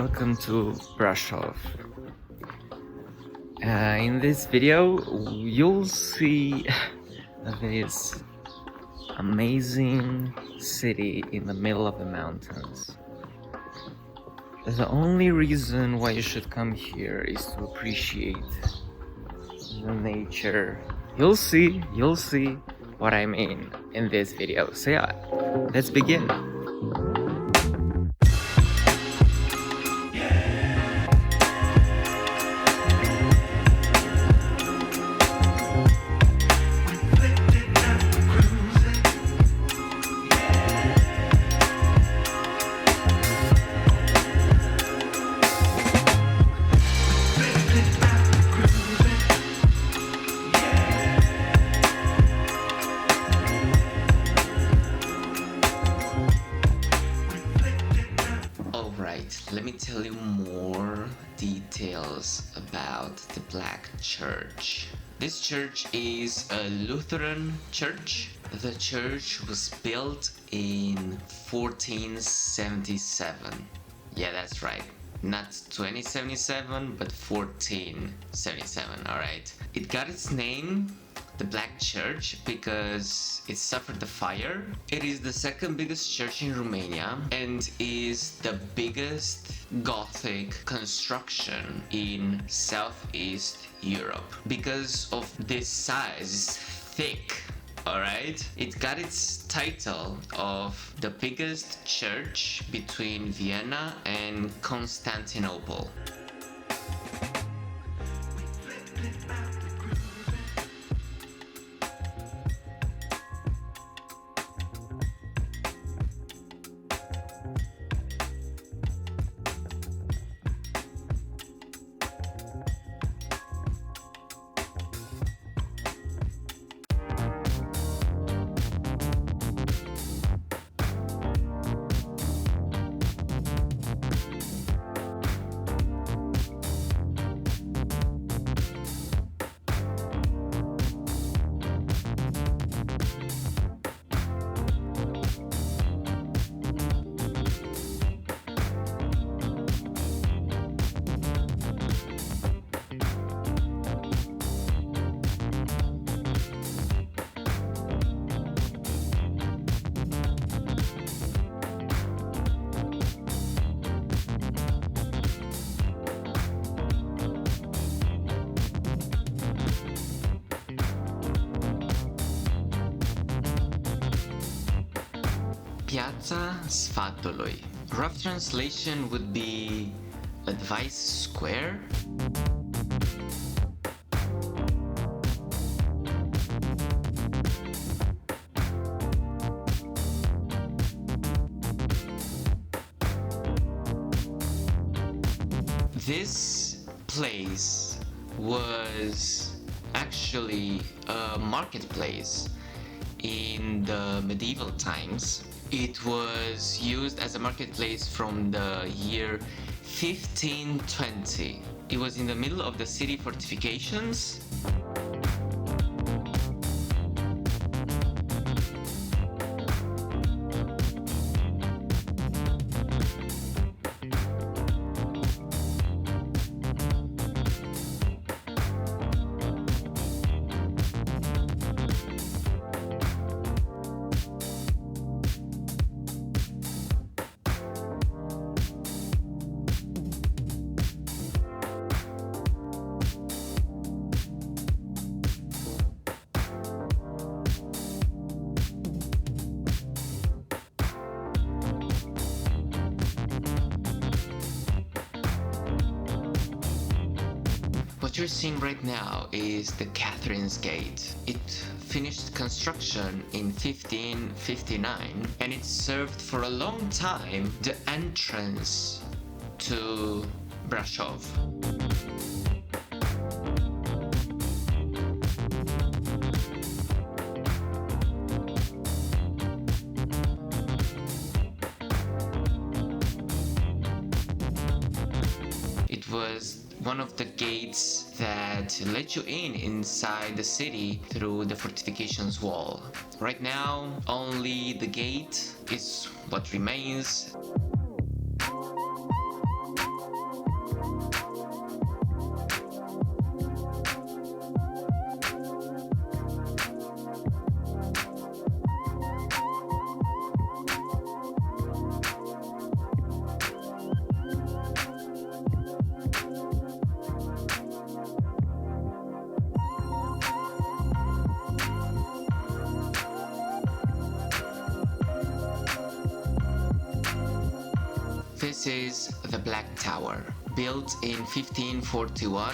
welcome to Brasov. In this video you'll see this amazing city in the middle of the mountains. The only reason why you should come here is to appreciate the nature. You'll see what I mean in this video. So yeah, let's begin. Let me tell you more details about the Black Church. This church is a Lutheran church. The church was built in 1477. Yeah, that's right. Not 2077, but 1477, alright. It got its name, the Black Church, because it suffered the fire. It is the second biggest church in Romania and is the biggest Gothic construction in Southeast Europe. Because of this size, it's thick. Alright, it got its title of the biggest church between Vienna and Constantinople. Piața Sfatului. Rough translation would be Advice Square. This place was actually a marketplace in the medieval times. It was used as a marketplace from the year 1520. It was in the middle of the city fortifications. What you're seeing right now is the Catherine's Gate. It finished construction in 1559 and it served for a long time the entrance to Brasov. It was one of the gates that let you inside the city through the fortifications wall. Right now, only the gate is what remains. This is the Black Tower, built in 1541.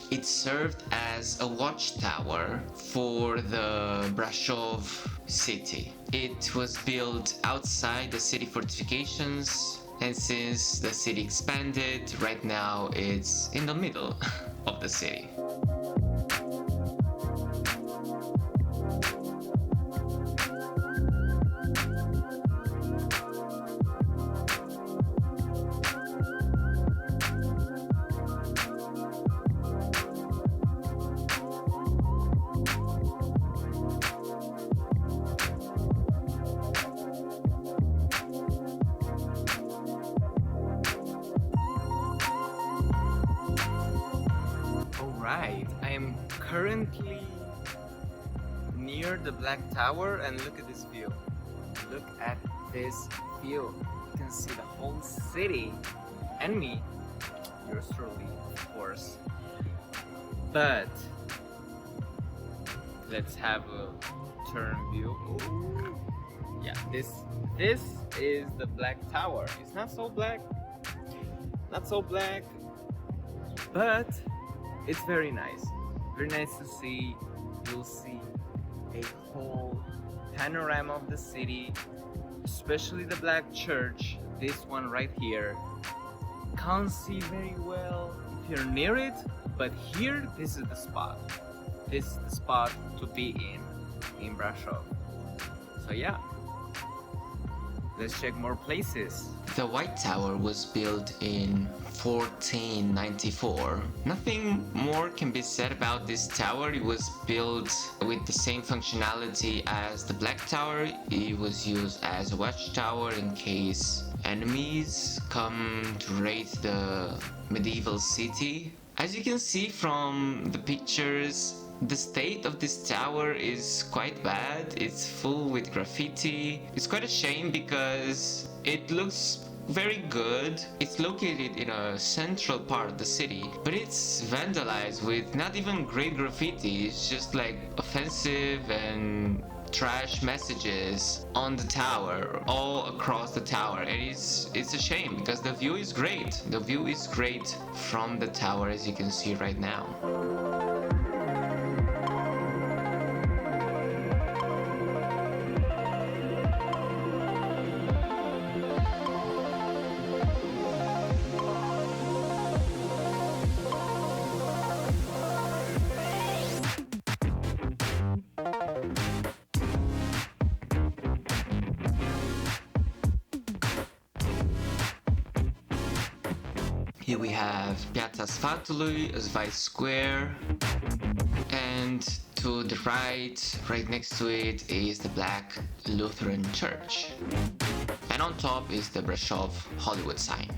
It served as a watchtower for the Brasov city. It was built outside the city fortifications, and since the city expanded, right now it's in the middle of the city. Alright, I am currently near the Black Tower and look at this view. Look at this view. You can see the whole city and me, yours truly, of course. But let's have a turn view. Yeah, this is the Black Tower. It's not so black, but it's very nice. Very nice to see. You'll see a whole panorama of the city, especially the Black Church. This one right here. Can't see very well if you're near it, but here, this is the spot. This is the spot to be in Brasov. So yeah, let's check more places. The White Tower was built in 1494. Nothing more can be said about this tower. It was built with the same functionality as the Black Tower. It was used as a watchtower in case enemies come to raid the medieval city. As you can see from the pictures, the state of this tower is quite bad. It's full with graffiti. It's quite a shame because it looks very good. It's located in a central part of the city, but it's vandalized with not even great graffiti. It's just like offensive and trash messages on the tower, all across the tower, and it's a shame because the view is great. The view is great from the tower, as you can see right now. Here we have Piazza Sfatului, Svai Square, and to the right next to it is the Black Lutheran Church. And on top is the Brasov Hollywood sign.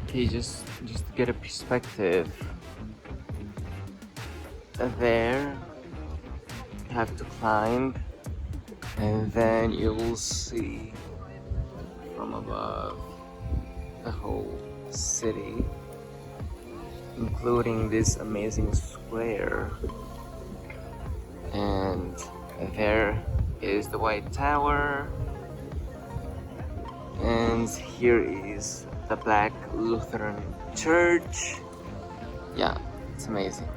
Okay, just to get a perspective, there you have to climb, and then you will see from above the whole city, including this amazing square. And there is the White Tower, and here is the Black Lutheran Church. Yeah, it's amazing.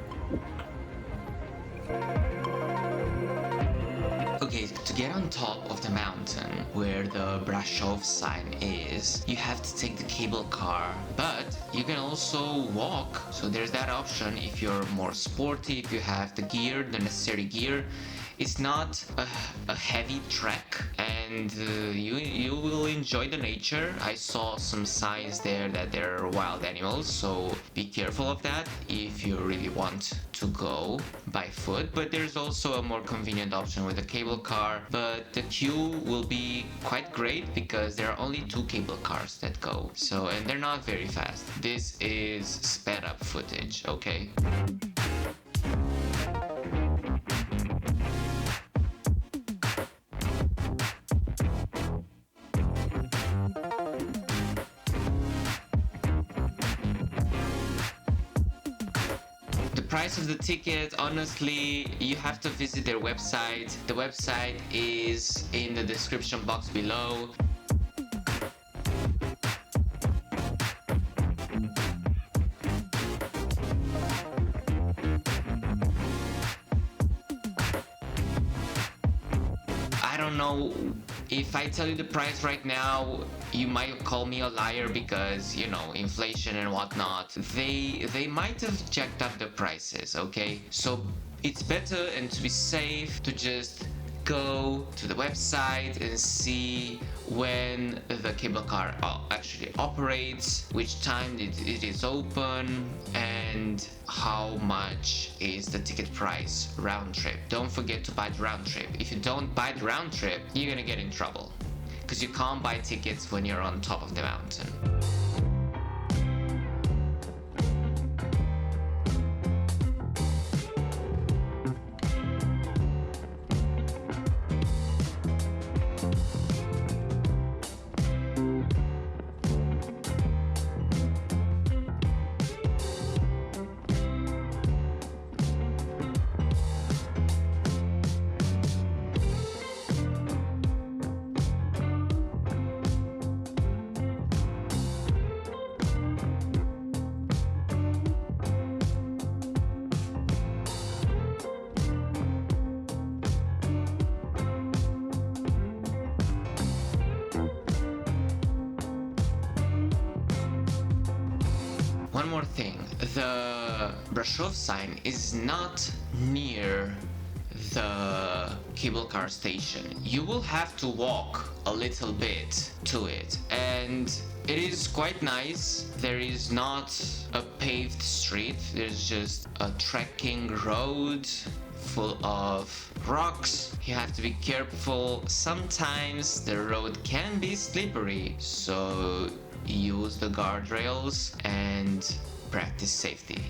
Okay, to get on top of the mountain where the Brasov sign is, you have to take the cable car, but you can also walk. So there's that option if you're more sporty, if you have the gear, the necessary gear. It's not a heavy trek, and you will enjoy the nature. I saw some signs there that there are wild animals, so be careful of that if you really want to go by foot. But there's also a more convenient option with a cable car, but the queue will be quite great because there are only 2 cable cars that go. So, and they're not very fast. This is sped up footage, okay? price of the ticket, honestly, you have to visit their website. The website is in the description box below. I don't know, if I tell you the price right now, you might call me a liar because, you know, inflation and whatnot. They might have jacked up the prices, okay? So it's better and to be safe to just go to the website and see when the cable car actually operates, which time it is open, and how much is the ticket price round trip. Don't forget to buy the round trip. If you don't buy the round trip, you're gonna get in trouble because you can't buy tickets when you're on top of the mountain. One more thing, the Brasov sign is not near the cable car station. You will have to walk a little bit to it, and it is quite nice. There is not a paved street, there's just a trekking road full of rocks. You have to be careful. Sometimes the road can be slippery, so use the guardrails and practice safety.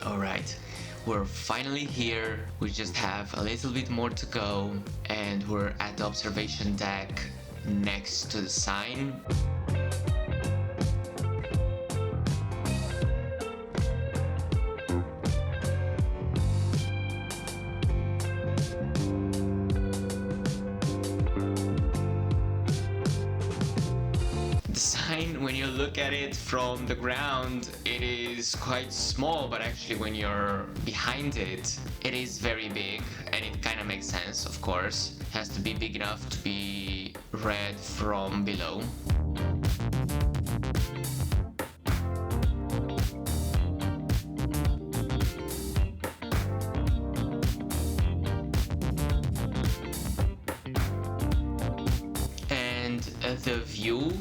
Alright, we're finally here. We just have a little bit more to go, and we're at the observation deck next to the sign. The sign, when you look at it from the ground, it is quite small, but actually when you're behind it, it is very big, and it kind of makes sense, of course. It has to be big enough to be read from below. And the view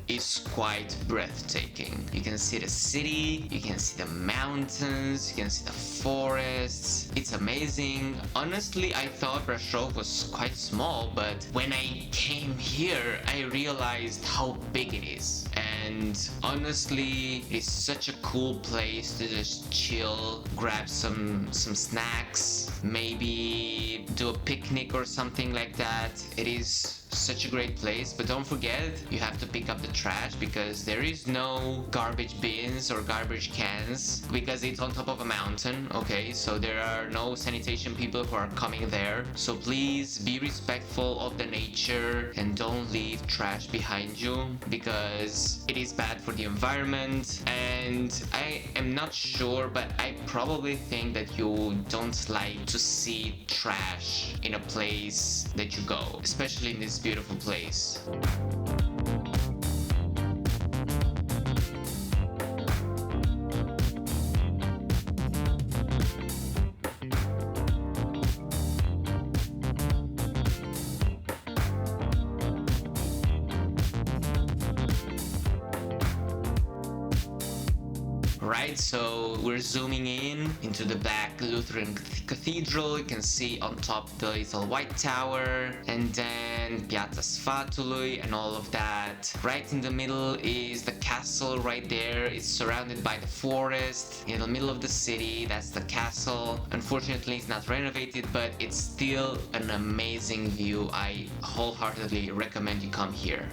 is quite breathtaking. You can see the city, you can see the mountains, you can see the forests. It's amazing. Honestly, I thought Brasov was quite small, but when I came here, I realized how big it is. And honestly, it's such a cool place to just chill, grab some snacks, maybe do a picnic or something like that. It is such a great place, but don't forget, you have to pick up the trash because there is no garbage bins or garbage cans because it's on top of a mountain, okay? So there are no sanitation people who are coming there. So please be respectful of the nature and don't leave trash behind you because it is bad for the environment. And I am not sure, but I probably think that you don't like to see trash in a place that you go, especially in this beautiful place. Right, so we're zooming in into the Black Lutheran Cathedral. You can see on top the little white tower, and then Piazza Sfatului and all of that. Right in the middle is the castle right there. It's surrounded by the forest in the middle of the city. That's the castle. Unfortunately, it's not renovated, but it's still an amazing view. I wholeheartedly recommend you come here.